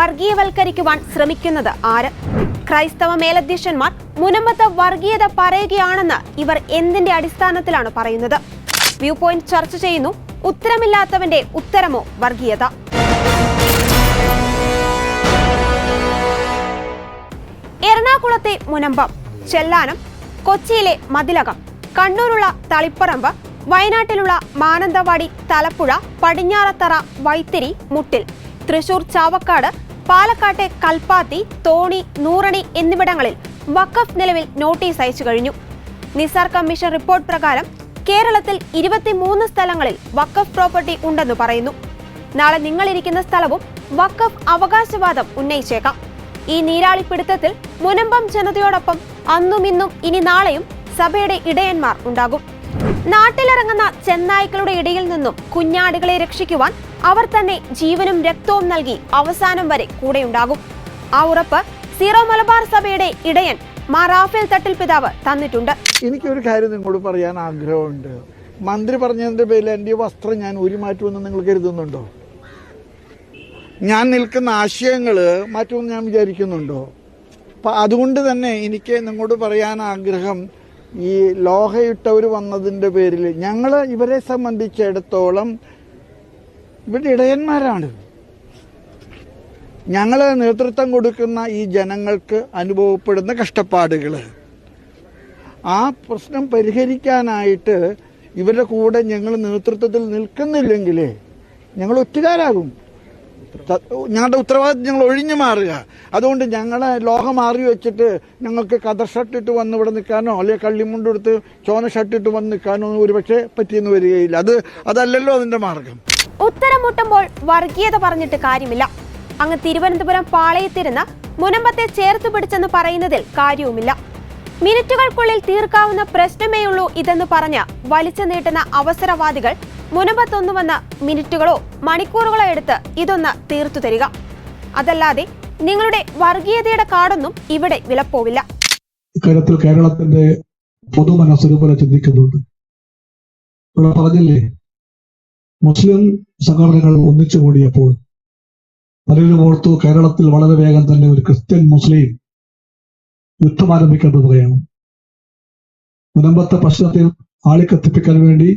വർഗീയവൽക്കരിക്കുവാൻ ശ്രമിക്കുന്നത് ആര്? ക്രൈസ്തവ മേലധ്യക്ഷന്മാർ മുനമ്പത്ത് വർഗീയത പറയുകയാണെന്ന് ഇവർ എന്തിന്റെ അടിസ്ഥാനത്തിലാണ് പറയുന്നത്? വ്യൂ പോയിന്റ് ചർച്ച ചെയ്യുന്നു. ഉത്തരമില്ലാത്തവന്റെ ഉത്തരമോ വർഗീയത? എറണാകുളത്തെ മുനമ്പം, ചെല്ലാനം, കൊച്ചിയിലെ മതിലകം, കണ്ണൂരുള്ള തളിപ്പറമ്പ്, വയനാട്ടിലുള്ള മാനന്തവാടി, തലപ്പുഴ, പടിഞ്ഞാറത്തറ, വൈത്തിരി, മുട്ടിൽ, തൃശൂർ ചാവക്കാട്, പാലക്കാട്ടെ കൽപ്പാത്തി, തോണി, നൂറണി എന്നിവിടങ്ങളിൽ വഖഫ് നിലവിൽ നോട്ടീസ് അയച്ചു കഴിഞ്ഞു. നിസാർ കമ്മീഷൻ റിപ്പോർട്ട് പ്രകാരം കേരളത്തിൽ 23 സ്ഥലങ്ങളിൽ വഖഫ് പ്രോപ്പർട്ടി ഉണ്ടെന്ന് പറയുന്നു. നാളെ നിങ്ങളിരിക്കുന്ന സ്ഥലവും വഖഫ് അവകാശവാദം ഉന്നയിച്ചേക്കാം. ഈ നീരാളിപ്പിടുത്തത്തിൽ മുനമ്പം ജനതയോടൊപ്പം അന്നും ഇന്നും ഇനി നാളെയും സഭയുടെ ഇടയന്മാർ ഉണ്ടാകും. നാട്ടിലിറങ്ങുന്ന ചെന്നായ്ക്കളുടെ ഇടയിൽ നിന്നും കുഞ്ഞാടുകളെ രക്ഷിക്കുവാൻ അവർ തന്നെ ജീവനും രക്തവും നൽകി അവസാനം വരെ കൂടെയുണ്ടാകും. ആ ഉറപ്പ് സീറോ മലബാർ സഭയുടെ ഇടയൻ മാർ റാഫേൽ തട്ടിൽ പിതാവ് തന്നിട്ടുണ്ട്. എനിക്കൊരു കാര്യം നിങ്ങളോട് പറയാൻ ആഗ്രഹമുണ്ട്. മന്ത്രി പറഞ്ഞതിന്റെ പേരിൽ എൻ്റെ വസ്ത്രം ഞാൻ ഊരിമാറ്റുമെന്ന് നിങ്ങൾ കരുതുന്നുണ്ടോ? ഞാൻ നിൽക്കുന്ന ആശയങ്ങൾ മാറ്റുമെന്ന് ഞാൻ വിചാരിക്കുന്നുണ്ടോ? അപ്പം അതുകൊണ്ട് തന്നെ എനിക്ക് നിങ്ങളോട് പറയാൻ ആഗ്രഹം, ഈ ലോഹയിട്ടവർ വന്നതിൻ്റെ പേരിൽ ഞങ്ങൾ ഇവരെ സംബന്ധിച്ചിടത്തോളം ഇവരുടെ ഇടയന്മാരാണ്. ഞങ്ങൾ നേതൃത്വം കൊടുക്കുന്ന ഈ ജനങ്ങൾക്ക് അനുഭവപ്പെടുന്ന കഷ്ടപ്പാടുകൾ, ആ പ്രശ്നം പരിഹരിക്കാനായിട്ട് ഇവരുടെ കൂടെ ഞങ്ങൾ നേതൃത്വത്തിൽ നിൽക്കുന്നില്ലെങ്കിൽ ഞങ്ങൾ ഒറ്റുകാരാകും. ഞങ്ങളുടെ ഉത്തരവാദിത്വം ഞങ്ങൾ ഒഴിഞ്ഞു മാറുക. അതുകൊണ്ട് ഞങ്ങളെ ലോഹം മാറി വെച്ചിട്ട് ഞങ്ങൾക്ക് കതർ ഷർട്ടിട്ട് വന്ന് ഇവിടെ നിൽക്കാനോ അല്ലെങ്കിൽ കള്ളിമുണ്ടെടുത്ത് ചോന ഷർട്ടിട്ട് വന്ന് നിൽക്കാനോ ഒരുപക്ഷെ പറ്റിയെന്ന് വരികയില്ല. അതല്ലല്ലോ അതിന്റെ മാർഗം. ഉത്തരം മുട്ടുമ്പോൾ വർഗീയത പറഞ്ഞിട്ട് കാര്യമില്ല. അങ്ങ് തിരുവനന്തപുരം പാളയത്തിരുന്ന് മുനമ്പത്തെ ചേർത്ത് പിടിച്ചെന്ന് പറയുന്നതിൽ കാര്യവുമില്ല. മിനിറ്റുകൾക്കുള്ളിൽ തീർക്കാവുന്ന പ്രശ്നമേയുള്ളൂ ഇതെന്ന് പറഞ്ഞ് വലിച്ചു നീട്ടുന്ന അവസരവാദികൾ മുനമ്പത്തൊന്നു വന്ന് മിനിറ്റുകളോ മണിക്കൂറുകളോ എടുത്ത് ഇതൊന്ന് തീർത്തു തരിക. അതല്ലാതെ നിങ്ങളുടെ വർഗീയതയുടെ കാർഡൊന്നും ഇവിടെ വിലപ്പോവില്ല. ഇക്കാര്യത്തിൽ കേരളത്തിന്റെ പൊതുമനസ്സൊരുപോലെ ചിന്തിക്കുന്നുണ്ട്. ഇവിടെ പറഞ്ഞില്ലേ, മുസ്ലിം സംഘടനകൾ ഒന്നിച്ചു കൂടിയപ്പോൾ പലരും ഓർത്തു കേരളത്തിൽ വളരെ വേഗം തന്നെ ഒരു ക്രിസ്ത്യൻ മുസ്ലിം യുദ്ധം ആരംഭിക്കാൻ പോവുകയാണ്. മുനമ്പത്തെ പ്രശ്നത്തിൽ ആളിക്കത്തിപ്പിക്കാൻ വേണ്ടി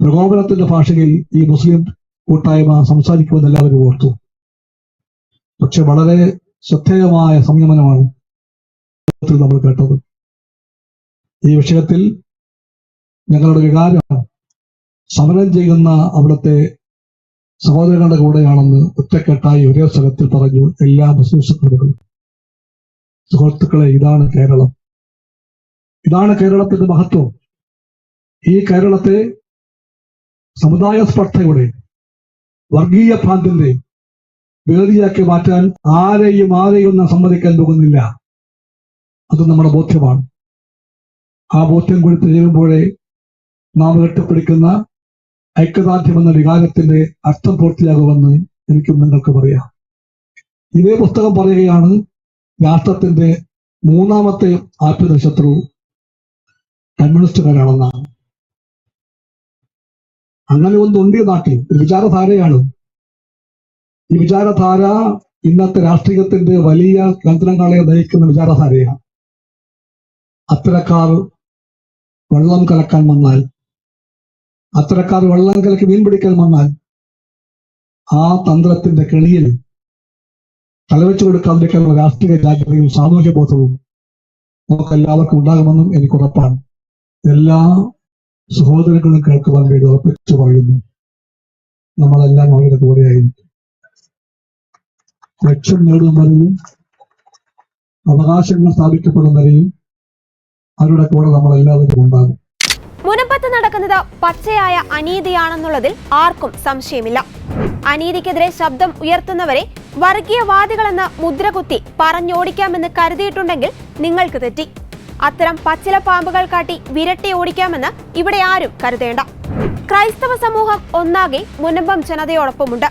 പ്രകോപനത്തിന്റെ ഭാഷയിൽ ഈ മുസ്ലിം കൂട്ടായ്മ സംസാരിക്കുമെന്ന് എല്ലാവരും ഓർത്തു. പക്ഷെ വളരെ ശ്രദ്ധേയമായ സംയമനമാണ് നമ്മൾ കേട്ടത്. ഈ വിഷയത്തിൽ ഞങ്ങളുടെ വികാരം സമരം ചെയ്യുന്ന അവിടുത്തെ സഹോദരങ്ങളുടെ കൂടെയാണെന്ന് ഒറ്റക്കെട്ടായി ഒരേ സ്ഥലത്തിൽ പറഞ്ഞു എല്ലാ മുസ്ലിം സംഘടനകളും. സുഹൃത്തുക്കളെ, ഇതാണ് കേരളം. ഇതാണ് കേരളത്തിന്റെ മഹത്വം. ഈ കേരളത്തെ സമുദായ സ്പർദ്ധയുടെ, വർഗീയ ഭ്രാന്തിന്റെ വേദിയാക്കി മാറ്റാൻ ആരെയും ഒന്നും സമ്മതിക്കാൻ പോകുന്നില്ല. അത് നമ്മുടെ ബോധ്യമാണ്. ആ ബോധ്യം കൂടി ചെയ്യുമ്പോഴേ നാം കെട്ടിപ്പിടിക്കുന്ന ഐക്യദാർഢ്യം എന്ന വികാരത്തിന്റെ അർത്ഥം പൂർത്തിയാകുമെന്ന് എനിക്കും നിങ്ങൾക്ക് പറയാം. ഇതേ പുസ്തകം പറയുകയാണ് രാഷ്ട്രത്തിന്റെ മൂന്നാമത്തെ ആഭ്യന്തര ശത്രു കമ്മ്യൂണിസ്റ്റുകാരാണെന്നാണ്. അങ്ങനെ ഒന്നുണ്ട് നാട്ടിൽ. ഒരു വിചാരധാരയാണ്. ഈ വിചാരധാര ഇന്നത്തെ രാഷ്ട്രീയത്തിന്റെ വലിയ കേന്ദ്രങ്ങളെ നയിക്കുന്ന വിചാരധാരയാണ്. അത്തരക്കാർ വെള്ളം കലക്കാൻ വന്നാൽ, അത്തരക്കാർ വെള്ളം കലക്കി മീൻ പിടിക്കാൻ വന്നാൽ ആ തന്ത്രത്തിന്റെ കെണിയിൽ തലവെച്ചു കൊടുക്കാതിരിക്കാനുള്ള രാഷ്ട്രീയ ജാഗ്രതയും സാമൂഹ്യ ബോധവും നമുക്ക് എല്ലാവർക്കും ഉണ്ടാകുമെന്നും എനിക്ക് ഉറപ്പാണ്. എല്ലാ സഹോദരങ്ങളും കേൾക്കുവാൻ വേണ്ടി ഉറപ്പിച്ചു പറയുന്നു, നമ്മളെല്ലാം അവരുടെ കൂടെയായിരിക്കും. ലക്ഷ്യം നേടുന്നവരെയും അവകാശങ്ങൾ സ്ഥാപിക്കപ്പെടുന്നവരെയും അവരുടെ കൂടെ നമ്മളെല്ലാവരും ഉണ്ടാകും. മുനമ്പത്ത് നടക്കുന്നത് പച്ചയായ അനീതിയാണെന്നുള്ളതിൽ ആർക്കും സംശയമില്ല. അനീതിക്കെതിരെ ശബ്ദം ഉയർത്തുന്നവരെ വർഗീയവാദികളെന്ന് മുദ്രകുത്തി പറഞ്ഞോടിക്കാമെന്ന് കരുതിയിട്ടുണ്ടെങ്കിൽ നിങ്ങൾക്ക് തെറ്റി. അത്തരം പച്ചില പാമ്പുകൾ കാട്ടി വിരട്ടി ഓടിക്കാമെന്ന് ഇവിടെ ആരും കരുതേണ്ട. ക്രൈസ്തവ സമൂഹം ഒന്നാകെ മുനമ്പം ജനതയോടൊപ്പമുണ്ട്.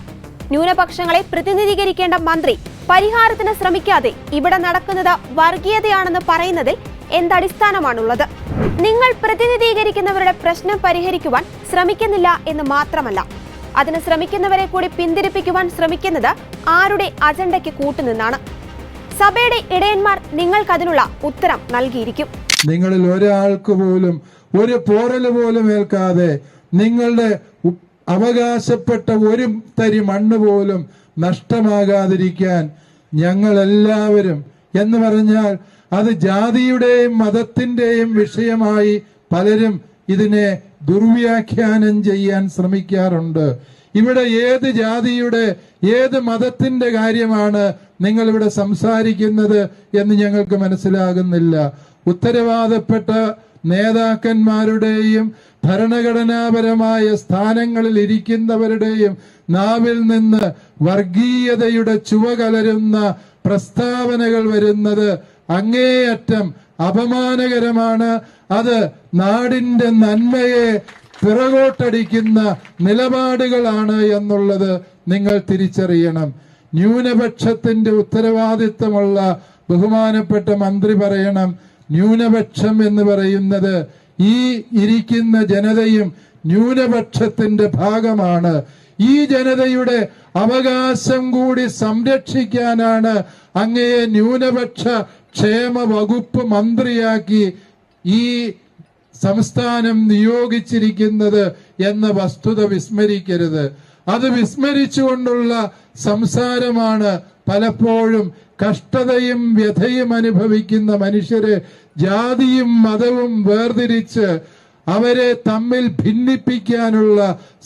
ന്യൂനപക്ഷങ്ങളെ പ്രതിനിധീകരിക്കേണ്ട മന്ത്രി പരിഹാരത്തിന് ശ്രമിക്കാതെ ഇവിടെ നടക്കുന്നത് വർഗീയതയാണെന്ന് പറയുന്നതിൽ എന്തടിസ്ഥാനമാണുള്ളത്? നിങ്ങൾ പ്രതിനിധീകരിക്കുന്നവരുടെ പ്രശ്നം പരിഹരിക്കുവാൻ ശ്രമിക്കുന്നില്ല എന്ന് മാത്രമല്ല, അതിന് ശ്രമിക്കുന്നവരെ കൂടി പിന്തിരിപ്പിക്കുവാൻ ശ്രമിക്കുന്നത് ആരുടെ അജണ്ടയ്ക്ക് കൂട്ടുനിന്നാണ്? സഭയുടെ ഇടയന്മാർ നിങ്ങൾക്കതിനുള്ള ഉത്തരം നൽകിയിരിക്കും. നിങ്ങളിൽ ഒരാൾക്ക് പോലും ഒരു പോറല് പോലും ഏൽക്കാതെ നിങ്ങളുടെ അവകാശപ്പെട്ട ഒരു തരി മണ്ണ് പോലും നഷ്ടമാകാതിരിക്കാൻ ഞങ്ങൾ എല്ലാവരും, എന്ന് പറഞ്ഞാൽ അത് ജാതിയുടെയും മതത്തിന്റെയും വിഷയമായി പലരും ഇതിനെ ദുർവ്യാഖ്യാനം ചെയ്യാൻ ശ്രമിക്കാറുണ്ട്. ഇവിടെ ഏത് ജാതിയുടെ ഏത് മതത്തിന്റെ കാര്യമാണ് നിങ്ങൾ ഇവിടെ സംസാരിക്കുന്നത് എന്ന് ഞങ്ങൾക്ക് മനസ്സിലാകുന്നില്ല. ഉത്തരവാദപ്പെട്ട നേതാക്കന്മാരുടെയും ഭരണഘടനാപരമായ സ്ഥാനങ്ങളിൽ ഇരിക്കുന്നവരുടെയും നാവിൽ നിന്ന് വർഗീയതയുടെ ചുവകലരുന്ന പ്രസ്താവനകൾ വരുന്നത് അങ്ങേയറ്റം അപമാനകരമാണ്. അത് നാടിന്റെ നന്മയെ പിറകോട്ടടിക്കുന്ന നിലപാടുകളാണ് എന്നുള്ളത് നിങ്ങൾ തിരിച്ചറിയണം. ന്യൂനപക്ഷത്തിന്റെ ഉത്തരവാദിത്തമുള്ള ബഹുമാനപ്പെട്ട മന്ത്രി പറയണം, ന്യൂനപക്ഷം എന്ന് പറയുന്നത് ഈ ഇരിക്കുന്ന ജനതയും ന്യൂനപക്ഷത്തിന്റെ ഭാഗമാണ്. ഈ ജനതയുടെ അവകാശം കൂടി സംരക്ഷിക്കാനാണ് അങ്ങയെ ന്യൂനപക്ഷ ക്ഷേമ വകുപ്പ് മന്ത്രിയാക്കി ഈ സംസ്ഥാനം നിയോഗിച്ചിരിക്കുന്നത് എന്ന വസ്തുത വിസ്മരിക്കരുത്. അത് വിസ്മരിച്ചുകൊണ്ടുള്ള സംസാരമാണ് പലപ്പോഴും കഷ്ടതയും വ്യഥയും അനുഭവിക്കുന്ന മനുഷ്യരെ ജാതിയും മതവും വേർതിരിച്ച് അവരെ തമ്മിൽ ഭിന്നിപ്പിക്കാനുള്ള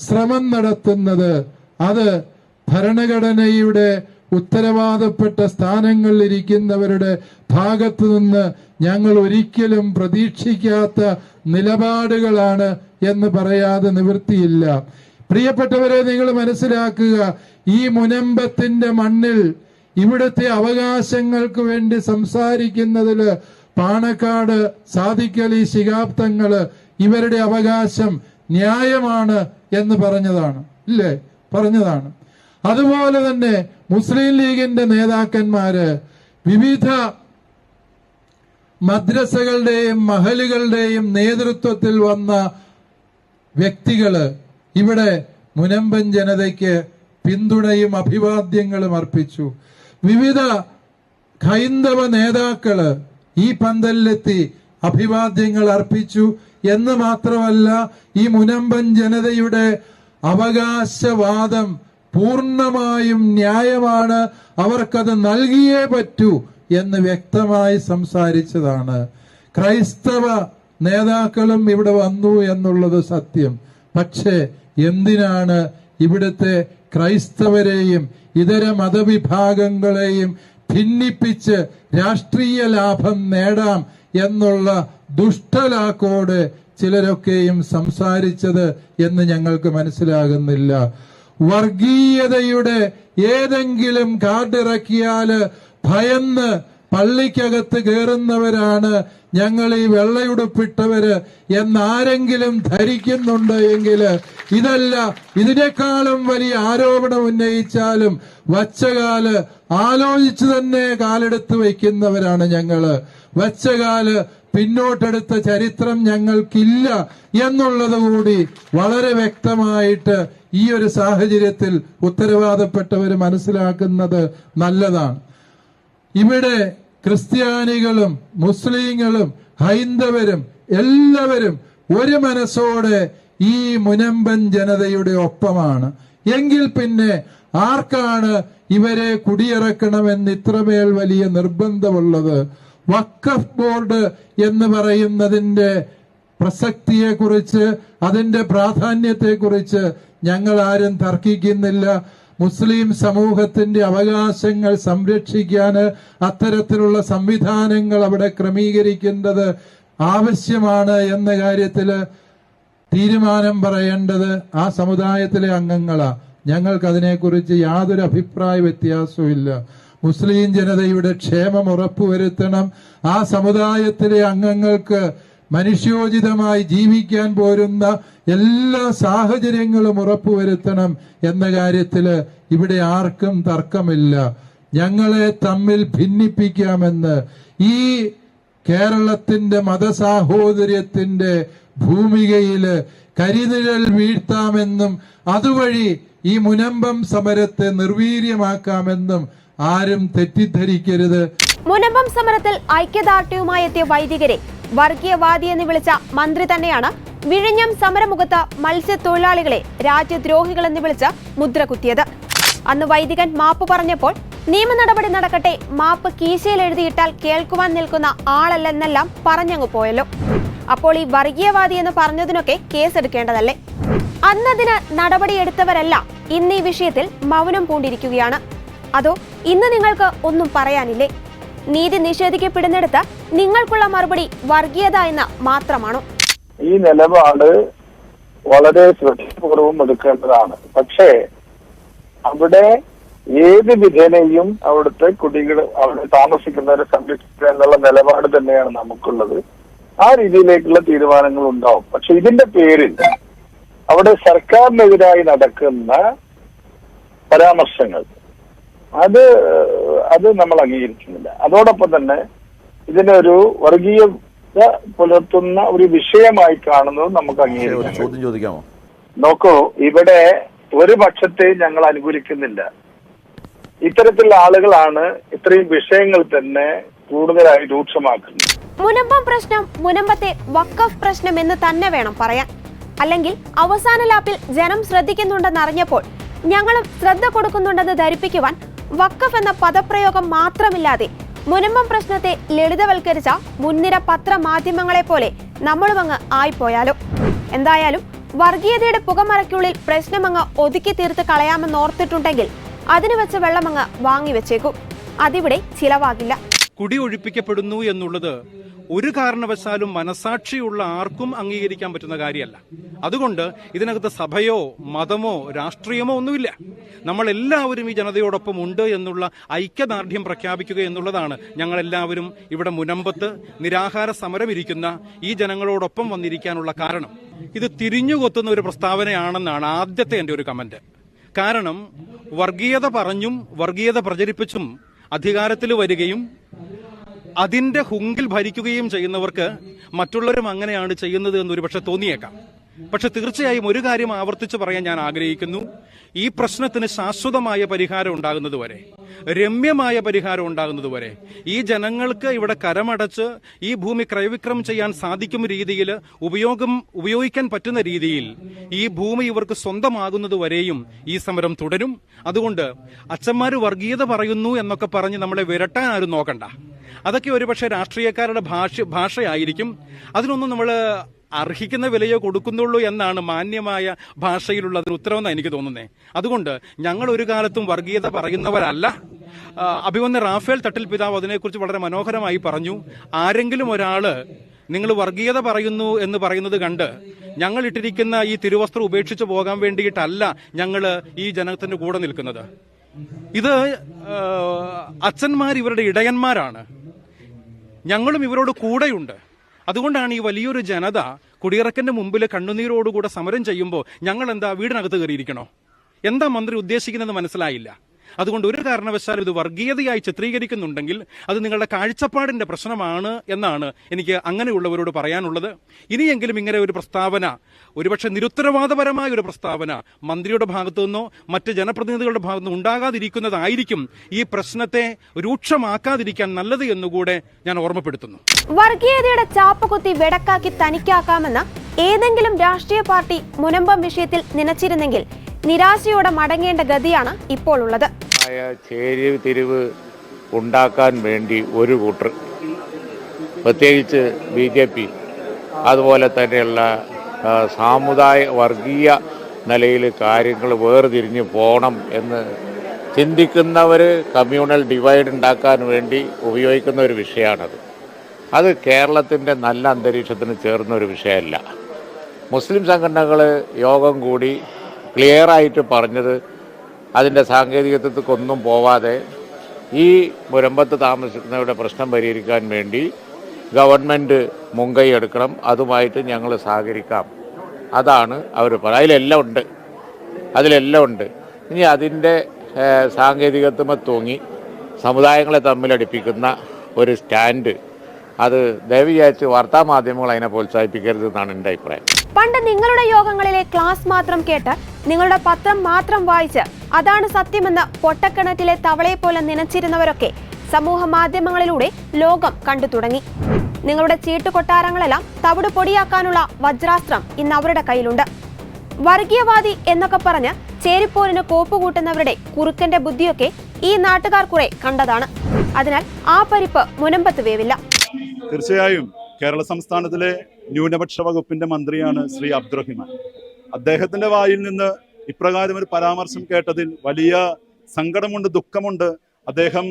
ശ്രമം നടത്തുന്നത്. അത് ഭരണഘടനയുടെ ഉത്തരവാദപ്പെട്ട സ്ഥാനങ്ങളിൽ ഇരിക്കുന്നവരുടെ ഭാഗത്തു നിന്ന് ഞങ്ങൾ ഒരിക്കലും പ്രതീക്ഷിക്കാത്ത നിലപാടുകളാണ് എന്ന് പറയാതെ നിവൃത്തിയില്ല. പ്രിയപ്പെട്ടവരെ, നിങ്ങൾ മനസ്സിലാക്കുക, ഈ മുനമ്പത്തിന്റെ മണ്ണിൽ ഇവിടുത്തെ അവകാശങ്ങൾക്ക് വേണ്ടി സംസാരിക്കുന്നതില് പാണക്കാട് സാദിഖ് അലി ശിഹാബ് തങ്ങള് ഇവരുടെ അവകാശം ന്യായമാണ് എന്ന് പറഞ്ഞതാണ്. അതുപോലെ തന്നെ മുസ്ലിം ലീഗിന്റെ നേതാക്കന്മാര് വിവിധ മദ്രസകളുടെയും മഹലുകളുടെയും നേതൃത്വത്തിൽ വന്ന വ്യക്തികള് ഇവിടെ മുനമ്പൻ ജനതയ്ക്ക് പിന്തുണയും അഭിവാദ്യങ്ങളും അർപ്പിച്ചു. വിവിധ ഹൈന്ദവ നേതാക്കള് ഈ പന്തലിലെത്തി അഭിവാദ്യങ്ങൾ അർപ്പിച്ചു എന്ന് മാത്രമല്ല, ഈ മുനമ്പൻ ജനതയുടെ അവകാശവാദം പൂർണ്ണമായും ന്യായമാണ്, അവർക്കത് നൽകിയേ പറ്റൂ എന്ന് വ്യക്തമായി സംസാരിച്ചതാണ്. ക്രൈസ്തവ നേതാക്കളും ഇവിടെ വന്നു എന്നുള്ളത് സത്യം. പക്ഷേ എന്തിനാണ് ഇവിടുത്തെ ക്രൈസ്തവരെയും ഇതര മതവിഭാഗങ്ങളെയും ഭിന്നിപ്പിച്ച് രാഷ്ട്രീയ ലാഭം നേടാം എന്നുള്ള ദുഷ്ടലാക്കോട് ചിലരൊക്കെയും സംസാരിച്ചത് എന്ന് ഞങ്ങൾക്ക് മനസ്സിലാകുന്നില്ല. വർഗീയതയുടെ ഏതെങ്കിലും കാർഡിറക്കിയാല് ഭയന്ന് പള്ളിക്കകത്ത് കയറുന്നവരാണ് ഞങ്ങൾ ഈ വെള്ളയുടുപ്പിട്ടവര് എന്നാരെങ്കിലും ധരിക്കുന്നുണ്ട് എങ്കിൽ ഇതല്ല, ഇതിനേക്കാളും വലിയ ആരോപണം ഉന്നയിച്ചാലും വച്ചകാല് ആലോചിച്ചു തന്നെ കാലെടുത്ത് വയ്ക്കുന്നവരാണ് ഞങ്ങള്. വച്ചകാല് പിന്നോട്ടെടുത്ത ചരിത്രം ഞങ്ങൾക്കില്ല എന്നുള്ളത് കൂടി വളരെ വ്യക്തമായിട്ട് ഈ ഒരു സാഹചര്യത്തിൽ ഉത്തരവാദപ്പെട്ടവർ മനസ്സിലാക്കുന്നത് നല്ലതാണ്. ഇവിടെ ക്രിസ്ത്യാനികളും മുസ്ലിങ്ങളും ഹൈന്ദവരും എല്ലാവരും ഒരു മനസ്സോടെ ഈ മുനമ്പൻ ജനതയുടെ ഒപ്പമാണ്. എങ്കിൽ പിന്നെ ആർക്കാണ് ഇവരെ കുടിയിറക്കണമെന്ന് ഇത്രമേൽ വലിയ നിർബന്ധമുള്ളത്? വഖഫ് ബോർഡ് എന്ന് പറയുന്നതിന്റെ പ്രസക്തിയെക്കുറിച്ച്, അതിന്റെ പ്രാധാന്യത്തെക്കുറിച്ച് ഞങ്ങൾ ആരും തർക്കിക്കുന്നില്ല. മുസ്ലിം സമൂഹത്തിന്റെ അവകാശങ്ങൾ സംരക്ഷിക്കാൻ അത്തരത്തിലുള്ള സംവിധാനങ്ങൾ അവിടെ ക്രമീകരിക്കേണ്ടത് ആവശ്യമാണ് എന്ന കാര്യത്തില് തീരുമാനം പറയേണ്ടത് ആ സമുദായത്തിലെ അംഗങ്ങളാ. ഞങ്ങൾക്ക് അതിനെക്കുറിച്ച് യാതൊരു അഭിപ്രായ വ്യത്യാസവും. മുസ്ലിം ജനതയുടെ ക്ഷേമം ഉറപ്പുവരുത്തണം. ആ സമുദായത്തിലെ അംഗങ്ങൾക്ക് മനുഷ്യോചിതമായി ജീവിക്കാൻ പോരുന്ന എല്ലാ സാഹചര്യങ്ങളും ഉറപ്പുവരുത്തണം എന്ന കാര്യത്തില് ഇവിടെ ആർക്കും തർക്കമില്ല. ഞങ്ങളെ തമ്മിൽ ഭിന്നിപ്പിക്കാമെന്ന് ഈ കേരളത്തിന്റെ മതസാഹോദര്യത്തിന്റെ ഭൂമികയില് കരിനിഴൽ വീഴ്ത്താമെന്നും അതുവഴി ഈ മുനമ്പം സമരത്തെ നിർവീര്യമാക്കാമെന്നും ആരും തെറ്റിദ്ധരിക്കരുത്. മുനമ്പം സമരത്തിൽ ഐക്യദാർഢ്യവുമായി എത്തിയ വൈദികരെ വർഗീയവാദി എന്ന് വിളിച്ച മന്ത്രി തന്നെയാണ് വിഴിഞ്ഞം സമരമുഖത്ത് മത്സ്യത്തൊഴിലാളികളെ രാജ്യദ്രോഹികളെന്ന് വിളിച്ച് മുദ്ര കുത്തിയത്. അന്ന് വൈദികൻ മാപ്പ് പറഞ്ഞപ്പോൾ നിയമ നടപടി നടക്കട്ടെ, മാപ്പ് കീശയിൽ എഴുതിയിട്ടാൽ കേൾക്കുവാൻ നിൽക്കുന്ന ആളല്ലെന്നെല്ലാം പറഞ്ഞങ്ങു പോയല്ലോ. അപ്പോൾ ഈ വർഗീയവാദി എന്ന് പറഞ്ഞതിനൊക്കെ കേസെടുക്കേണ്ടതല്ലേ? അന്നതിന് നടപടിയെടുത്തവരെല്ലാം ഇന്ന് ഈ വിഷയത്തിൽ മൗനം പൂണ്ടിരിക്കുകയാണ്. അതോ ഇന്ന് നിങ്ങൾക്ക് ഒന്നും പറയാനില്ലേ? നീതി നിഷേധിക്കപ്പെടുന്നിടത്ത് നിങ്ങൾക്കുള്ള മറുപടി വർഗീയത എന്ന് മാത്രമാണോ? ഈ നിലപാട് വളരെ ശ്രദ്ധപൂർവം എടുക്കേണ്ടതാണ്. പക്ഷേ അവിടെ ഏത് വിധേനയും അവിടുത്തെ കുടികൾ, അവിടെ താമസിക്കുന്നവരെ സംരക്ഷിക്കുക എന്നുള്ള നിലപാട് തന്നെയാണ് നമുക്കുള്ളത്. ആ രീതിയിലേക്കുള്ള തീരുമാനങ്ങൾ ഉണ്ടാവും. പക്ഷെ ഇതിന്റെ പേരിൽ അവിടെ സർക്കാരിനെതിരായി നടക്കുന്ന പരാമർശങ്ങൾ അത് നമ്മൾ അംഗീകരിക്കുന്നില്ല. അതോടൊപ്പം തന്നെ ഇതിനൊരു വർഗീയത പുലർത്തുന്ന ഒരു വിഷയമായി കാണുന്നത് നമുക്ക് അംഗീകരിക്കാം. നോക്കൂ, ഇവിടെ ഒരു പക്ഷത്തെയും ഞങ്ങൾ അനുകൂലിക്കുന്നില്ല. ഇത്തരത്തിലുള്ള ആളുകളാണ് ഇത്രയും വിഷയങ്ങൾ തന്നെ കൂടുതലായി രൂക്ഷമാക്കുന്നത്. മുനമ്പം പ്രശ്നം മുനമ്പത്തെ വഖഫ് പ്രശ്നം എന്ന് തന്നെ വേണം പറയാൻ. അല്ലെങ്കിൽ അവസാന ലാപ്പിൽ ജനം ശ്രദ്ധിക്കുന്നുണ്ടെന്നറിഞ്ഞപ്പോൾ ഞങ്ങളും ശ്രദ്ധ കൊടുക്കുന്നുണ്ടെന്ന് ധരിപ്പിക്കുവാൻ വഖഫ് എന്ന പദപ്രയോഗം മാത്രമില്ലാതെ മുനമ്പം പ്രശ്നത്തെ ലളിതവൽക്കരിച്ച മുൻനിര പത്രമാധ്യമങ്ങളെ പോലെ നമ്മളും അങ്ങ് ആയിപ്പോയാലോ? എന്തായാലും വർഗീയതയുടെ പുകമറയ്ക്കുള്ളിൽ പ്രശ്നമങ്ങ് ഒതുക്കി തീർത്ത് കളയാമെന്നോർത്തിട്ടുണ്ടെങ്കിൽ അതിന് വെച്ച വെള്ളമങ്ങ് വാങ്ങിവെച്ചേക്കും. അതിവിടെ ചിലവാകില്ല. കുടി ഒഴിപ്പിക്കപ്പെടുന്നു എന്നുള്ളത് ഒരു കാരണവശാലും മനസാക്ഷിയുള്ള ആർക്കും അംഗീകരിക്കാൻ പറ്റുന്ന കാര്യമല്ല. അതുകൊണ്ട് ഇതിനകത്ത് സഭയോ മതമോ രാഷ്ട്രീയമോ ഒന്നുമില്ല. നമ്മളെല്ലാവരും ഈ ജനതയോടൊപ്പം ഉണ്ട് എന്നുള്ള ഐക്യദാർഢ്യം പ്രഖ്യാപിക്കുക എന്നുള്ളതാണ് ഞങ്ങളെല്ലാവരും ഇവിടെ മുനമ്പത്ത് നിരാഹാര സമരമിരിക്കുന്ന ഈ ജനങ്ങളോടൊപ്പം വന്നിരിക്കാനുള്ള കാരണം. ഇത് തിരിഞ്ഞുകൊത്തുന്ന ഒരു പ്രസ്താവനയാണെന്നാണ് ആദ്യത്തെ എൻ്റെ ഒരു കമന്റ്. കാരണം വർഗീയത പറഞ്ഞും വർഗീയത പ്രചരിപ്പിച്ചും അധികാരത്തിൽ വരികയും അതിന്റെ ഹുങ്കിൽ ഭരിക്കുകയും ചെയ്യുന്നവർക്ക് മറ്റുള്ളവരും അങ്ങനെയാണ് ചെയ്യുന്നത് എന്നൊരു പക്ഷെ തോന്നിയേക്കാം. പക്ഷെ തീർച്ചയായും ഒരു കാര്യം ആവർത്തിച്ച് പറയാൻ ഞാൻ ആഗ്രഹിക്കുന്നു. ഈ പ്രശ്നത്തിന് ശാശ്വതമായ പരിഹാരം ഉണ്ടാകുന്നതുവരെ, രമ്യമായ പരിഹാരം ഉണ്ടാകുന്നതുവരെ ഈ ജനങ്ങൾക്ക് ഇവിടെ കരമടച്ച് ഈ ഭൂമി ക്രയവിക്രയം ചെയ്യാൻ സാധിക്കും രീതിയിൽ ഉപയോഗിക്കാൻ പറ്റുന്ന രീതിയിൽ ഈ ഭൂമി ഇവർക്ക് സ്വന്തമാകുന്നതുവരെയും ഈ സമരം തുടരും. അതുകൊണ്ട് അച്ഛന്മാര് വർഗീയത പറയുന്നു എന്നൊക്കെ പറഞ്ഞ് നമ്മളെ വിരട്ടാൻ ആരും നോക്കണ്ട. അതൊക്കെ ഒരുപക്ഷെ രാഷ്ട്രീയക്കാരുടെ ഭാഷയായിരിക്കും. അതിനൊന്നും നമ്മൾ അർഹിക്കുന്ന വിലയോ കൊടുക്കുന്നുള്ളൂ എന്നാണ് മാന്യമായ ഭാഷയിലുള്ള അതിന് ഉത്തരവെന്നാണ് എനിക്ക് തോന്നുന്നത്. അതുകൊണ്ട് ഞങ്ങൾ ഒരു കാലത്തും വർഗീയത പറയുന്നവരല്ല. അഭിമന്യ റാഫേൽ തട്ടിൽ പിതാവ് അതിനെക്കുറിച്ച് വളരെ മനോഹരമായി പറഞ്ഞു. ആരെങ്കിലും ഒരാള് നിങ്ങൾ വർഗീയത പറയുന്നു എന്ന് പറയുന്നത് കണ്ട് ഞങ്ങൾ ഇട്ടിരിക്കുന്ന ഈ തിരുവസ്ത്രം ഉപേക്ഷിച്ച് പോകാൻ വേണ്ടിയിട്ടല്ല ഞങ്ങൾ ഈ ജനത്തിന്റെ കൂടെ നിൽക്കുന്നത്. ഇത് അച്ഛന്മാർ ഇവരുടെ ഇടയന്മാരാണ്. ഞങ്ങളും ഇവരോട് കൂടെയുണ്ട്. അതുകൊണ്ടാണ് ഈ വലിയൊരു ജനത കുടിയിറക്കന്റെ മുമ്പിൽ കണ്ണുനീരോടുകൂടെ സമരം ചെയ്യുമ്പോൾ ഞങ്ങൾ എന്താ വീടിനകത്ത് കയറിയിരിക്കണോ? എന്താ മന്ത്രി ഉദ്ദേശിക്കുന്നതെന്ന് മനസ്സിലായില്ല. അതുകൊണ്ട് ഒരു കാരണവശാലും ഇത് വർഗീയതയായി ചിത്രീകരിക്കുന്നുണ്ടെങ്കിൽ അത് നിങ്ങളുടെ കാഴ്ചപ്പാടിന്റെ പ്രശ്നമാണ് എന്നാണ് എനിക്ക് അങ്ങനെയുള്ളവരോട് പറയാനുള്ളത്. ഇനിയെങ്കിലും ഇങ്ങനെ ഒരു പ്രസ്താവന, ഒരുപക്ഷെ നിരുത്തരവാദപരമായ ഒരു പ്രസ്താവന മന്ത്രിയുടെ ഭാഗത്തു നിന്നോ മറ്റ് ജനപ്രതിനിധികളുടെ ഭാഗത്തു നിന്നോ ഉണ്ടാകാതിരിക്കുന്നതായിരിക്കും ഈ പ്രശ്നത്തെ രൂക്ഷമാക്കാതിരിക്കാൻ നല്ലത് എന്നുകൂടെ ഞാൻ ഓർമ്മപ്പെടുത്തുന്നു. വർഗീയതയുടെ ചാപ്പകുത്തി വെടക്കാക്കി തനിക്കാക്കാമെന്ന് ഏതെങ്കിലും രാഷ്ട്രീയ പാർട്ടി മുനമ്പം വിഷയത്തിൽ നനച്ചിരുന്നെങ്കിൽ നിരാശയോടെ മടങ്ങേണ്ട ഗതിയാണ് ഇപ്പോൾ ഉള്ളത്. ചേരി തിരിവ് ഉണ്ടാക്കാൻ വേണ്ടി ഒരു കൂട്ടർ, പ്രത്യേകിച്ച് BJP, അതുപോലെ തന്നെയുള്ള വർഗീയ നിലയിൽ കാര്യങ്ങൾ വേർതിരിഞ്ഞ് പോകണം എന്ന് ചിന്തിക്കുന്നവർ കമ്മ്യൂണൽ ഡിവൈഡ് ഉണ്ടാക്കാൻ വേണ്ടി ഉപയോഗിക്കുന്ന ഒരു വിഷയമാണത്. അത് കേരളത്തിൻ്റെ നല്ല അന്തരീക്ഷത്തിന് ചേർന്ന ഒരു വിഷയമല്ല. മുസ്ലിം സംഘടനകൾ യോഗം കൂടി ക്ലിയറായിട്ട് പറഞ്ഞത് അതിൻ്റെ സാങ്കേതികത്വത്തിക്കൊന്നും പോവാതെ ഈ മുനമ്പത്ത് താമസിക്കുന്നവരുടെ പ്രശ്നം പരിഹരിക്കാൻ വേണ്ടി ഗവൺമെൻറ് മുൻകൈ എടുക്കണം, അതുമായിട്ട് ഞങ്ങൾ സഹകരിക്കാം. അതാണ് അവർ പറയുന്നത്. അതിലെല്ലാം ഉണ്ട്. ഇനി അതിൻ്റെ സാങ്കേതികത്വം തൂങ്ങി സമുദായങ്ങളെ തമ്മിലടിപ്പിക്കുന്ന ഒരു സ്റ്റാൻഡ് അത് ദയവ് വിചാരിച്ച് വാർത്താമാധ്യമങ്ങൾ അതിനെ പ്രോത്സാഹിപ്പിക്കരുത് എന്നാണ് എൻ്റെ അഭിപ്രായം. പണ്ട് നിങ്ങളുടെ യോഗങ്ങളിലെ ക്ലാസ് മാത്രം കേട്ട് നിങ്ങളുടെ പത്രം മാത്രം വായിച്ച് അതാണ് സത്യമെന്ന് പൊട്ടക്കിണറ്റിലെ തവളയെ പോലെ നനച്ചിരുന്നവരൊക്കെ സമൂഹ മാധ്യമങ്ങളിലൂടെ ലോകം കണ്ടു തുടങ്ങി. നിങ്ങളുടെ ചീട്ടുകൊട്ടാരങ്ങളെല്ലാം തവിട് പൊടിയാക്കാനുള്ള വജ്രാസ്ത്രം ഇന്ന് അവരുടെ കയ്യിലുണ്ട്. വർഗീയവാദി എന്നൊക്കെ പറഞ്ഞ് ചേരിപ്പോരിന് കോപ്പുകൂട്ടുന്നവരുടെ കുറുക്കന്റെ ബുദ്ധിയൊക്കെ ഈ നാട്ടുകാർ കുറെ കണ്ടതാണ്. അതിനാൽ ആ പരിപ്പ് മുനമ്പത്ത് വേവില്ല. തീർച്ചയായും കേരള സംസ്ഥാനത്തിലെ ന്യൂനപക്ഷ വകുപ്പിന്റെ മന്ത്രിയാണ് ശ്രീ അബ്ദുറഹിമാൻ. അദ്ദേഹത്തിന്റെ വായിൽ നിന്ന് ഇപ്രകാരം ഒരു പരാമർശം കേട്ടതിൽ വലിയ സങ്കടമുണ്ട്, ദുഃഖമുണ്ട്. അദ്ദേഹം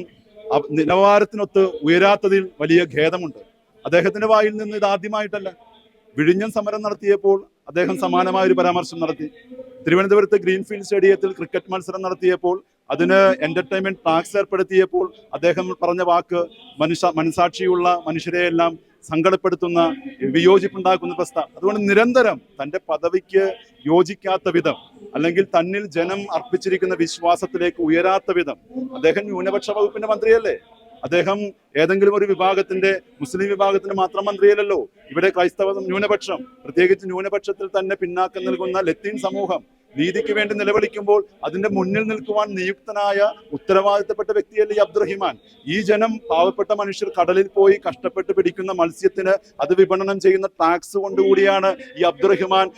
നിലവാരത്തിനൊത്ത് ഉയരാത്തതിൽ വലിയ ഖേദമുണ്ട്. അദ്ദേഹത്തിന്റെ വായിൽ നിന്ന് ഇതാദ്യമായിട്ടല്ല. വിഴിഞ്ഞം സമരം നടത്തിയപ്പോൾ അദ്ദേഹം സമാനമായ ഒരു പരാമർശം നടത്തി. തിരുവനന്തപുരത്ത് ഗ്രീൻഫീൽഡ് സ്റ്റേഡിയത്തിൽ ക്രിക്കറ്റ് മത്സരം നടത്തിയപ്പോൾ അതിന് എന്റർടൈൻമെന്റ് ടാക്സ് ഏർപ്പെടുത്തിയപ്പോൾ അദ്ദേഹം പറഞ്ഞ വാക്ക് മനസാക്ഷിയുള്ള മനുഷ്യരെയെല്ലാം സങ്കടപ്പെടുത്തുന്ന, വിയോജിപ്പുണ്ടാക്കുന്ന പ്രസ്താവന. അതുകൊണ്ട് നിരന്തരം തന്റെ പദവിക്ക് യോജിക്കാത്ത വിധം, അല്ലെങ്കിൽ തന്നിൽ ജനം അർപ്പിച്ചിരിക്കുന്ന വിശ്വാസത്തിലേക്ക് ഉയരാത്ത വിധം, അദ്ദേഹം ന്യൂനപക്ഷ വകുപ്പിന്റെ മന്ത്രിയല്ലേ? അദ്ദേഹം ഏതെങ്കിലും ഒരു വിഭാഗത്തിന്റെ, മുസ്ലിം വിഭാഗത്തിന്റെ മാത്രം മന്ത്രിയല്ലല്ലോ. ഇവിടെ ക്രൈസ്തവ ന്യൂനപക്ഷം, പ്രത്യേകിച്ച് ന്യൂനപക്ഷത്തിൽ തന്നെ പിന്നാക്കം നൽകുന്ന ലത്തീൻ സമൂഹം നീതിക്ക് വേണ്ടി നിലവിളിക്കുമ്പോൾ അതിന്റെ മുന്നിൽ നിൽക്കുവാൻ നിയുക്തനായ ഉത്തരവാദിത്തപ്പെട്ട വ്യക്തിയല്ലേ ഈ അബ്ദുറഹിമാൻ. ഈ ജനം, പാവപ്പെട്ട മനുഷ്യർ കടലിൽ പോയി കഷ്ടപ്പെട്ട് പിടിക്കുന്ന മത്സ്യത്തിന് അത് വിപണനം ചെയ്യുന്ന ടാക്സ് കൊണ്ടുകൂടിയാണ് ഈ അബ്ദുറഹിമാൻ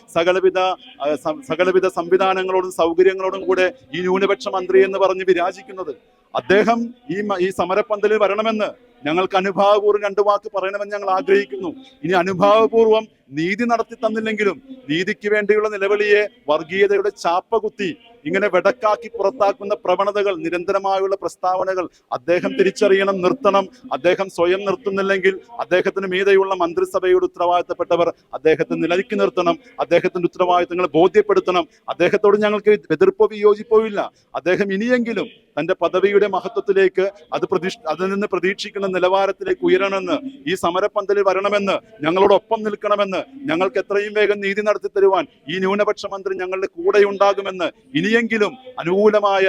സകലവിധ സംവിധാനങ്ങളോടും സൗകര്യങ്ങളോടും കൂടെ ഈ ന്യൂനപക്ഷ മന്ത്രി എന്ന് പറഞ്ഞ് വിരാജിക്കുന്നത്. അദ്ദേഹം ഈ സമരപ്പന്തലിൽ വരണമെന്ന് ഞങ്ങൾക്ക് അനുഭാവപൂർവ്വം 2 വാക്ക് പറയണമെന്ന് ഞങ്ങൾ ആഗ്രഹിക്കുന്നു. ഇനി അനുഭാവപൂർവ്വം നീതി നടത്തി തന്നില്ലെങ്കിലും നീതിക്ക് വേണ്ടിയുള്ള നിലവിളിയെ വർഗീയതയുടെ ചാപ്പ കുത്തി ഇങ്ങനെ വെടക്കാക്കി പുറത്താക്കുന്ന പ്രവണതകൾ, നിരന്തരമായുള്ള പ്രസ്താവനകൾ അദ്ദേഹം തിരിച്ചറിയണം, നിർത്തണം. അദ്ദേഹം സ്വയം നിർത്തുന്നില്ലെങ്കിൽ അദ്ദേഹത്തിന് മീതെയുള്ള മന്ത്രിസഭയുടെ ഉത്തരവാദിത്തപ്പെട്ടവർ അദ്ദേഹത്തെ നിലയ്ക്ക് നിർത്തണം, അദ്ദേഹത്തിന്റെ ഉത്തരവാദിത്തങ്ങൾ ബോധ്യപ്പെടുത്തണം. അദ്ദേഹത്തോട് ഞങ്ങൾക്ക് എതിർപ്പോ വിയോജിപ്പോ ഇല്ല. അദ്ദേഹം ഇനിയെങ്കിലും തന്റെ പദവിയുടെ മഹത്വത്തിലേക്ക്, അതിൽ നിന്ന് പ്രതീക്ഷിക്കുന്ന നിലവാരത്തിലേക്ക് ഉയരണമെന്ന്, ഈ സമരപ്പന്തലിൽ വരണമെന്ന്, ഞങ്ങളോടൊപ്പം നിൽക്കണമെന്ന്, ഞങ്ങൾക്ക് എത്രയും വേഗം നീതി നടത്തി തരുവാൻ ഈ ന്യൂനപക്ഷ മന്ത്രി ഞങ്ങളുടെ കൂടെ ഉണ്ടാകുമെന്ന്, ഇനിയെങ്കിലും അനുകൂലമായ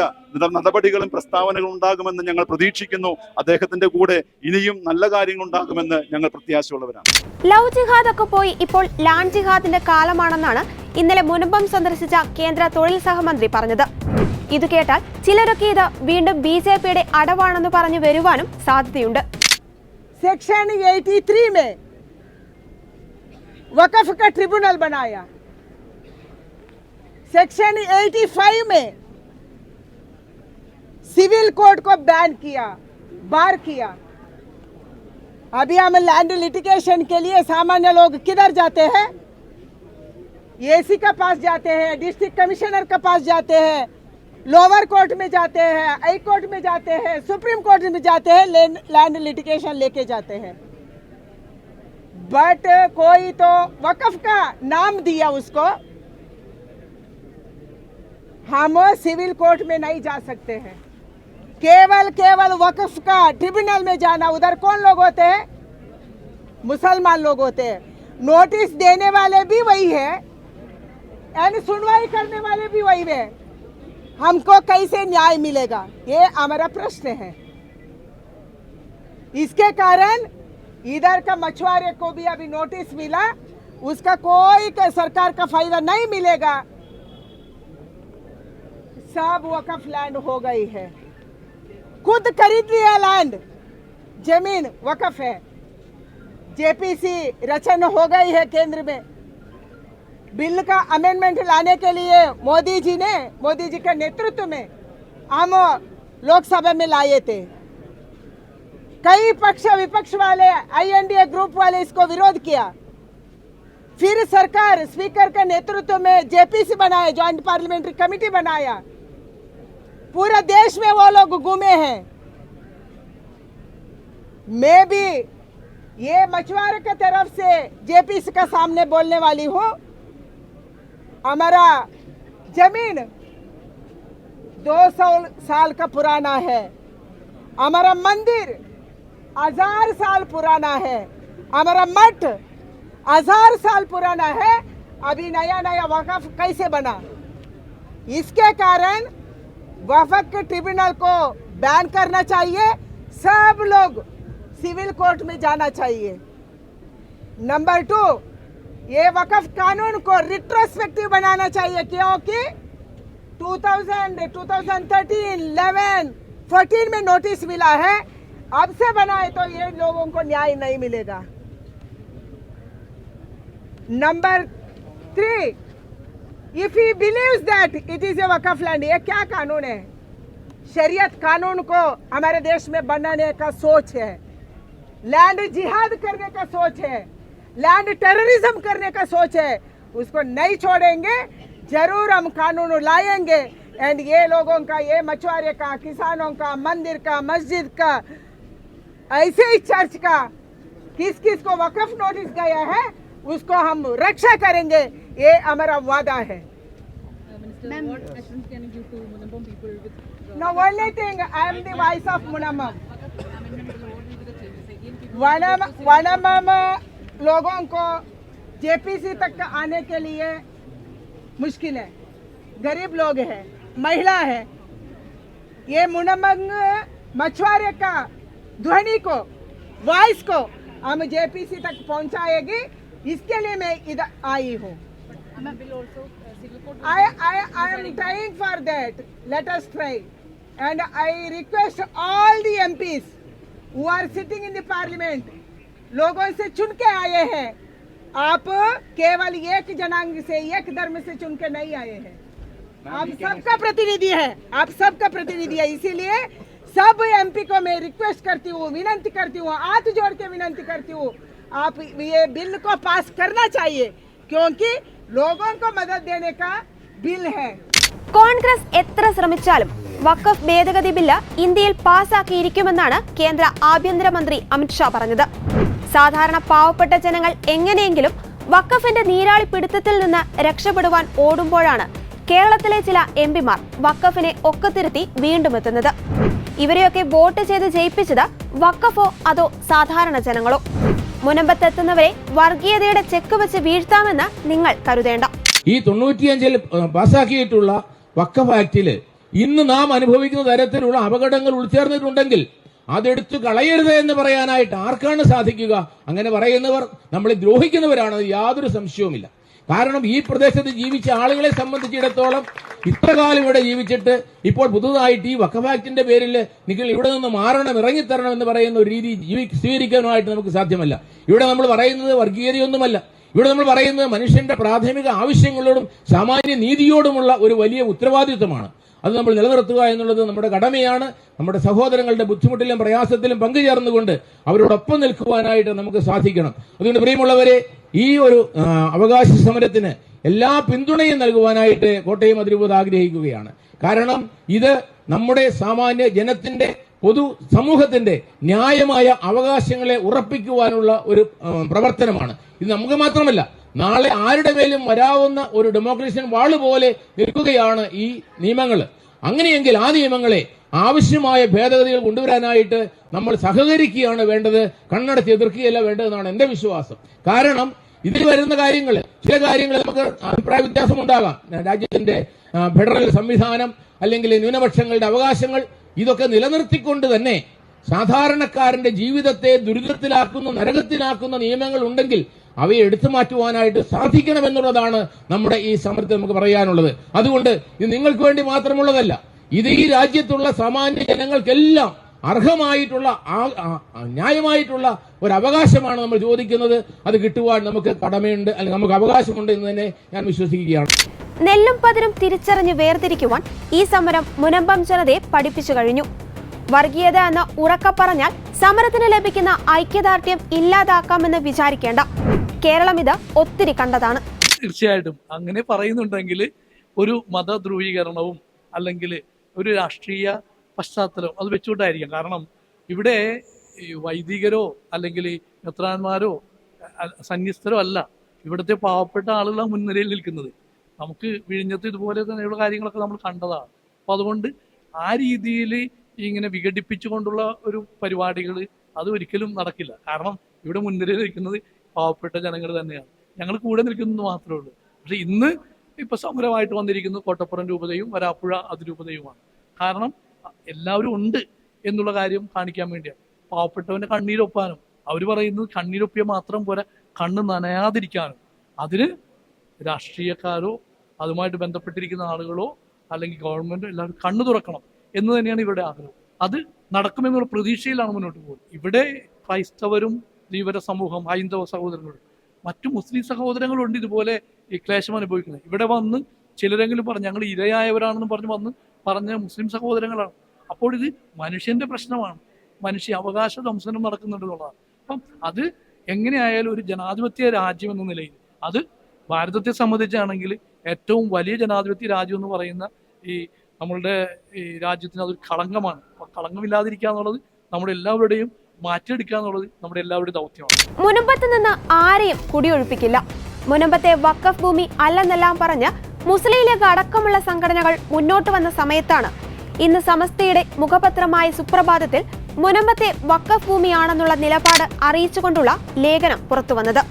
നടപടികളും പ്രസ്താവനകളും ഉണ്ടാകുമെന്ന് ഞങ്ങൾ പ്രതീക്ഷിക്കുന്നു. അദ്ദേഹത്തിന്റെ കൂടെ ഇനിയും നല്ല കാര്യങ്ങൾ ഉണ്ടാകുമെന്ന് ഞങ്ങൾ പ്രത്യാശയുള്ളവരാണ്. ലവ് ജിഹാദ് ഒക്കെ പോയി ഇപ്പോൾ ലാൻഡ് ജിഹാദിന്റെ കാലമാണെന്നാണ് ഇന്നലെ മുനമ്പം സന്ദർശിച്ച കേന്ദ്ര തൊഴിൽ സഹമന്ത്രി പറഞ്ഞത്. ഇത് കേട്ടാൽ ചിലരൊക്കെ ഇത് വീണ്ടും BJPയുടെ അടവാണെന്ന് പറഞ്ഞു വരുവാനും സാധ്യതയുണ്ട്. सेक्शन 83 में वक्फ का ट्रिब्यूनल बनाया, सेक्शन 85 में सिविल कोड को बैन किया, बार किया. अभी हम लैंड लिटिगेशन के लिए सामान्य लोग किधर जाते हैं? एसी का पास जाते हैं, डिस्ट्रिक्ट कमिश्नर का पास जाते हैं, लोअर कोर्ट में जाते हैं, हाई कोर्ट में जाते हैं, सुप्रीम कोर्ट में जाते हैं, लैंड लिटिगेशन लेके जाते हैं. बट कोई तो वक्फ का नाम दिया उसको, हम सिविल कोर्ट में नहीं जा सकते हैं. केवल वक्फ का ट्रिब्यूनल में जाना. उधर कौन लोग होते हैं? मुसलमान लोग होते हैं. नोटिस देने वाले भी वही है, यानी सुनवाई करने वाले भी वही है. हमको कैसे न्याय मिलेगा, ये हमारा प्रश्न है. इसके कारण इधर का मछुआरे को भी अभी नोटिस मिला, उसका कोई सरकार का फायदा नहीं मिलेगा. सब वक्फ लैंड हो गई है, खुद खरीद लिया लैंड, जमीन वक्फ है. जेपीसी रचना हो गई है केंद्र में. बिल का अमेंडमेंट लाने के लिए मोदी जी के नेतृत्व में हम लोकसभा में लाए थे. कई पक्ष विपक्ष वाले, INDA ग्रुप वाले इसको विरोध किया. फिर सरकार स्पीकर के नेतृत्व में जेपीसी बनाया, ज्वाइंट पार्लियामेंट्री कमेटी बनाया. पूरा देश में वो लोग घूमे हैं. मैं भी ये मछुआरे की तरफ से जेपीसी का सामने बोलने वाली हूँ. हमारा जमीन 200 साल का पुराना है, हमारा मंदिर 1000 साल पुराना है, हमारा मठ 1000 साल पुराना है. अभी नया वक्फ कैसे बना? इसके कारण वक्फ के ट्रिब्यूनल को बैन करना चाहिए. सब लोग सिविल कोर्ट में जाना चाहिए। नंबर 2, ये वक्फ कानून को रिट्रोस्पेक्टिव बनाना चाहिए, क्योंकि 2013, 11, 14 में नोटिस मिला है। अब से बनाए तो ये लोगों को न्याय नहीं मिलेगा। Number 3, if he believes that it is a Waqf land, ये क्या कानून है? शरीयत कानून को हमारे देश में बनाने का सोच है, लैंड जिहाद करने का सोच है, लैंड टेररिज्म करने का सोच है। उसको नहीं छोड़ेंगे, जरूर हम कानून लाएंगे। एंड ये लोगों का, ये मछुआरे का, किसानों का, मंदिर का, मस्जिद का, ऐसे ही चर्च का, किस किस को वक्फ नोटिस गया है उसको हम रक्षा करेंगे, ये हमारा वादा है। No, only thing, I am the voice of Munambam. वनमम लोगों को जेपीसी तक आने के लिए मुश्किल है, गरीब लोग हैं, महिला है। ये मुनम्बम मछुआरे का ध्वनि को, वॉइस को हम जेपीसी तक पहुंचाएगी, इसके लिए मैं इधर आई हूँ। I am trying for that. Let us try. And I request all the MPs who are sitting in the parliament, लोगों से चुन के आए हैं, आप केवल एक जनांग से, एक धर्म से चुन के नहीं आए हैं। आप सबका प्रतिनिधि है, आप सबका प्रतिनिधि है। इसीलिए सब एमपी को मैं रिक्वेस्ट करती हूँ, विनंती करती हूँ, हाथ जोड़ के विनंती करती हूँ, आप ये बिल को पास करना चाहिए, क्योंकि लोगों को मदद देने का बिल है। കോൺഗ്രസ് എത്ര ശ്രമിച്ചാലും വഖഫ് ഭേദഗതി ബില്ല് ഇന്ത്യയിൽ പാസാക്കിയിരിക്കുമെന്നാണ് കേന്ദ്ര ആഭ്യന്തരമന്ത്രി അമിത്ഷാ പറഞ്ഞത്. സാധാരണ പാവപ്പെട്ട ജനങ്ങൾ എങ്ങനെയെങ്കിലും വഖഫിന്റെ നീരാളി പിടുത്തത്തിൽ നിന്ന് രക്ഷപ്പെടുവാൻ ഓടുമ്പോഴാണ് കേരളത്തിലെ ചില എംപിമാർ വഖഫിനെ ഒക്കത്തിരുത്തി വീണ്ടും എത്തുന്നത്. ഇവരെയൊക്കെ വോട്ട് ചെയ്ത് ജയിപ്പിച്ചത് വഖഫോ അതോ സാധാരണ ജനങ്ങളോ? മുനമ്പത്തെത്തുന്നവരെ വർഗീയതയുടെ ചെക്ക് വെച്ച് വീഴ്ത്താമെന്ന് നിങ്ങൾ കരുതേണ്ട. ഈ 95-ൽ പാസാക്കിയിട്ടുള്ള വഖഫ് ആക്ടില് ഇന്ന് നാം അനുഭവിക്കുന്ന തരത്തിലുള്ള അപകടങ്ങൾ ഉൾച്ചേർന്നിട്ടുണ്ടെങ്കിൽ അതെടുത്തു കളയരുത് എന്ന് പറയാനായിട്ട് ആർക്കാണ് സാധിക്കുക? അങ്ങനെ പറയുന്നവർ നമ്മളെ ദ്രോഹിക്കുന്നവരാണ്, യാതൊരു സംശയവുമില്ല. കാരണം ഈ പ്രദേശത്ത് ജീവിച്ച ആളുകളെ സംബന്ധിച്ചിടത്തോളം ഇത്രകാലം ഇവിടെ ജീവിച്ചിട്ട് ഇപ്പോൾ പുതുതായിട്ട് ഈ വഖഫ് ആക്ടിന്റെ പേരിൽ നിങ്ങൾ ഇവിടെ നിന്ന് മാറണം, ഇറങ്ങിത്തരണം എന്ന് പറയുന്ന ഒരു രീതി സ്വീകരിക്കാനായിട്ട് നമുക്ക് സാധ്യമല്ല. ഇവിടെ നമ്മൾ പറയുന്നത് വർഗീയതയൊന്നുമല്ല. ഇവിടെ നമ്മൾ പറയുന്നത് മനുഷ്യന്റെ പ്രാഥമിക ആവശ്യങ്ങളോടും സാമാന്യ നീതിയോടുമുള്ള ഒരു വലിയ ഉത്തരവാദിത്വമാണ്. അത് നമ്മൾ നിലനിർത്തുക എന്നുള്ളത് നമ്മുടെ കടമയാണ്. നമ്മുടെ സഹോദരങ്ങളുടെ ബുദ്ധിമുട്ടിലും പ്രയാസത്തിലും പങ്കുചേർന്നുകൊണ്ട് അവരോടൊപ്പം നിൽക്കുവാനായിട്ട് നമുക്ക് സാധിക്കണം. അതുകൊണ്ട് പ്രിയമുള്ളവരെ, ഈ ഒരു അവകാശ സമരത്തിന് എല്ലാ പിന്തുണയും നൽകുവാനായിട്ട് കോട്ടയം അതിരൂപത ആഗ്രഹിക്കുകയാണ്. കാരണം ഇത് നമ്മുടെ സാമാന്യ ജനത്തിന്റെ, പൊതു സമൂഹത്തിന്റെ ന്യായമായ അവകാശങ്ങളെ ഉറപ്പിക്കുവാനുള്ള ഒരു പ്രവർത്തനമാണ്. ഇത് നമുക്ക് മാത്രമല്ല, നാളെ ആരുടെ മേലും വരാവുന്ന ഒരു ഡെമോക്രേഷ്യൻ വാള് പോലെ നിൽക്കുകയാണ് ഈ നിയമങ്ങൾ. അങ്ങനെയെങ്കിൽ ആ നിയമങ്ങളെ ആവശ്യമായ ഭേദഗതികൾ കൊണ്ടുവരാനായിട്ട് നമ്മൾ സഹകരിക്കുകയാണ് വേണ്ടത്, കണ്ണടച്ച് എതിർക്കുകയല്ല വേണ്ടതെന്നാണ് എന്റെ വിശ്വാസം. കാരണം ഇതിൽ വരുന്ന കാര്യങ്ങൾ, ചില കാര്യങ്ങൾ നമുക്ക് അഭിപ്രായ വ്യത്യാസം ഉണ്ടാകാം. രാജ്യത്തിന്റെ ഫെഡറൽ സംവിധാനം അല്ലെങ്കിൽ ന്യൂനപക്ഷങ്ങളുടെ അവകാശങ്ങൾ, ഇതൊക്കെ നിലനിർത്തിക്കൊണ്ട് തന്നെ സാധാരണക്കാരന്റെ ജീവിതത്തെ ദുരിതത്തിലാക്കുന്ന, നരകത്തിലാക്കുന്ന നിയമങ്ങൾ ഉണ്ടെങ്കിൽ അവയെ എടുത്തു മാറ്റുവാനായിട്ട് സാധിക്കണമെന്നുള്ളതാണ് നമ്മുടെ ഈ സമരത്തിൽ നമുക്ക് പറയാനുള്ളത്. അതുകൊണ്ട് ഇത് നിങ്ങൾക്ക് വേണ്ടി മാത്രമുള്ളതല്ല, ഇത് ഈ രാജ്യത്തുള്ള സാമാന്യ ജനങ്ങൾക്കെല്ലാം അർഹമായിട്ടുള്ള, ന്യായമായിട്ടുള്ള ഒരു അവകാശമാണ് നമ്മൾ ചോദിക്കുന്നത്. അത് കിട്ടുവാൻ നമുക്ക് കടമയുണ്ട്, അല്ലെങ്കിൽ നമുക്ക് അവകാശമുണ്ട് എന്ന് തന്നെ ഞാൻ വിശ്വസിക്കുകയാണ്. നെല്ലും പതിരും തിരിച്ചറിഞ്ഞ് വേർതിരിക്കുവാൻ ഈ സമരം മുനമ്പം ജനതയെ പഠിപ്പിച്ചു കഴിഞ്ഞു. വർഗീയത എന്ന് ഉറക്കെ പറഞ്ഞാൽ സമരത്തിന് ലഭിക്കുന്ന ഐക്യദാർഢ്യം ഇല്ലാതാക്കാമെന്ന് വിചാരിക്കേണ്ട. കേരളം ഇത് ഒത്തിരി കണ്ടതാണ്. തീർച്ചയായിട്ടും അങ്ങനെ പറയുന്നുണ്ടെങ്കിൽ ഒരു മതധ്രുവീകരണവും അല്ലെങ്കിൽ ഒരു രാഷ്ട്രീയ പശ്ചാത്തലവും അത് വെച്ചുകൊണ്ടായിരിക്കാം. കാരണം ഇവിടെ വൈദികരോ അല്ലെങ്കിൽ മെത്രാന്മാരോ സന്യസ്തരോ അല്ല ഇവിടുത്തെ പാവപ്പെട്ട ആളുകളാണ് മുൻനിരയിൽ നിൽക്കുന്നത്. നമുക്ക് വിഴിഞ്ഞത്ത് ഇതുപോലെ തന്നെയുള്ള കാര്യങ്ങളൊക്കെ നമ്മൾ കണ്ടതാണ്. അപ്പോൾ അതുകൊണ്ട് ആ രീതിയിൽ ഇങ്ങനെ വിഘടിപ്പിച്ചുകൊണ്ടുള്ള ഒരു പരിപാടികൾ അത് ഒരിക്കലും നടക്കില്ല. കാരണം ഇവിടെ മുൻനിരയിൽ നിൽക്കുന്നത് പാവപ്പെട്ട ജനങ്ങൾ തന്നെയാണ്. ഞങ്ങൾ കൂടെ നിൽക്കുന്നത് മാത്രമേ ഉള്ളൂ. പക്ഷെ ഇന്ന് ഇപ്പൊ സമരമായിട്ട് വന്നിരിക്കുന്നത് കോട്ടപ്പുറം രൂപതയും വരാപ്പുഴ അതിരൂപതയുമാണ്. കാരണം എല്ലാവരും ഉണ്ട് എന്നുള്ള കാര്യം കാണിക്കാൻ വേണ്ടിയാണ്. പാവപ്പെട്ടവന്റെ കണ്ണീരൊപ്പാനും, അവർ പറയുന്നത് കണ്ണീരൊപ്പിയ മാത്രം പോരാ, കണ്ണ് നനയാതിരിക്കാനും അതിന് രാഷ്ട്രീയക്കാരോ അതുമായിട്ട് ബന്ധപ്പെട്ടിരിക്കുന്ന ആളുകളോ അല്ലെങ്കിൽ ഗവൺമെന്റോ എല്ലാവരും കണ്ണു തുറക്കണം എന്ന് തന്നെയാണ് ഇവരുടെ ആഗ്രഹം. അത് നടക്കുമെന്നുള്ള പ്രതീക്ഷയിലാണ് മുന്നോട്ട് പോകുന്നത്. ഇവിടെ ക്രൈസ്തവരും ധീവര സമൂഹം, ഹൈന്ദവ സഹോദരങ്ങളും മറ്റു മുസ്ലിം സഹോദരങ്ങളുണ്ട് ഇതുപോലെ ഈ ക്ലേശം അനുഭവിക്കുന്നത്. ഇവിടെ വന്ന് ചിലരെങ്കിലും പറഞ്ഞു ഞങ്ങൾ ഇരയായവരാണെന്ന് പറഞ്ഞ മുസ്ലിം സഹോദരങ്ങളാണ്. അപ്പോൾ ഇത് മനുഷ്യന്റെ പ്രശ്നമാണ്, മനുഷ്യ അവകാശ ധ്വംസനം നടക്കുന്നുണ്ടെന്നുള്ളതാണ്. അപ്പം അത് എങ്ങനെയായാലും ഒരു ജനാധിപത്യ രാജ്യം എന്ന നിലയിൽ, അത് ഭാരതത്തെ സംബന്ധിച്ചാണെങ്കിൽ ഏറ്റവും വലിയ ജനാധിപത്യ രാജ്യം എന്ന് പറയുന്ന ഈ നമ്മളുടെ ഈ രാജ്യത്തിന് അതൊരു കളങ്കമാണ്. അപ്പം കളങ്കമില്ലാതിരിക്കുക എന്നുള്ളത് നമ്മുടെ എല്ലാവരുടെയും, മാറ്റിയെടുക്കുക എന്നുള്ളത് നമ്മുടെ എല്ലാവരുടെയും ദൗത്യമാണ്. മുനമ്പത്ത് നിന്ന് ആരെയും കുടിയൊഴിപ്പിക്കില്ല. മുനമ്പത്തെ വഖഫ് ഭൂമി അല്ലെന്നെല്ലാം പറഞ്ഞ് മുസ്ലിം ലീഗ് അടക്കമുള്ള സംഘടനകൾ മുന്നോട്ട് വന്ന സമയത്താണ് ഇന്ന് സമസ്തയുടെ മുഖപത്രമായ സുപ്രഭാതത്തിൽ മുനമ്പത്തെ വഖഫ് ഭൂമിയാണെന്നുള്ള നിലപാട് അറിയിച്ചുകൊണ്ടുള്ള ലേഖനം പുറത്തുവന്നത്.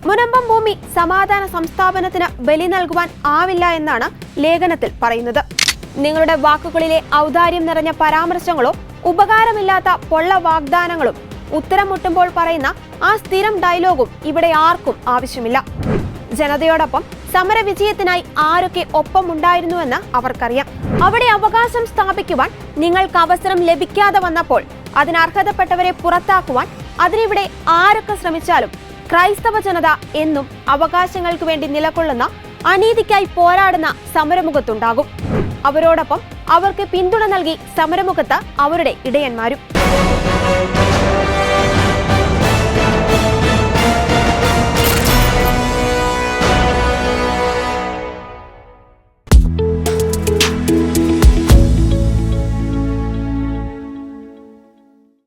മുനമ്പം ഭൂമി സമാധാന സംസ്ഥാപനത്തിന് ബലി നൽകുവാൻ ആവില്ല എന്നാണ് ലേഖനത്തിൽ പറയുന്നത്. നിങ്ങളുടെ വാക്കുകളിലെ ഔദാര്യം നിറഞ്ഞ പരാമർശങ്ങളോ ഉപകാരമില്ലാത്ത പൊള്ള വാഗ്ദാനങ്ങളും ഉത്തരം മുട്ടുമ്പോൾ പറയുന്ന ആ സ്ഥിരം ഡയലോഗും ഇവിടെ ആർക്കും ആവശ്യമില്ല. ജനതയോടൊപ്പം സമരവിജയത്തിനായി ആരൊക്കെ ഒപ്പമുണ്ടായിരുന്നുവെന്ന് അവർക്കറിയാം. അവിടെ അവകാശം സ്ഥാപിക്കുവാൻ നിങ്ങൾക്ക് അവസരം ലഭിക്കാതെ വന്നപ്പോൾ അതിനർഹതപ്പെട്ടവരെ പുറത്താക്കുവാൻ അതിനിവിടെ ആരൊക്കെ ശ്രമിച്ചാലും ക്രൈസ്തവ ജനത എന്നും അവകാശങ്ങൾക്ക് വേണ്ടി നിലകൊള്ളുന്ന, അനീതിക്കായി പോരാടുന്ന സമരമുഖത്തുണ്ടാകും. അവരോടൊപ്പം അവർക്ക് പിന്തുണ നൽകി സമരമുഖത്ത് അവരുടെ ഇടയന്മാരും.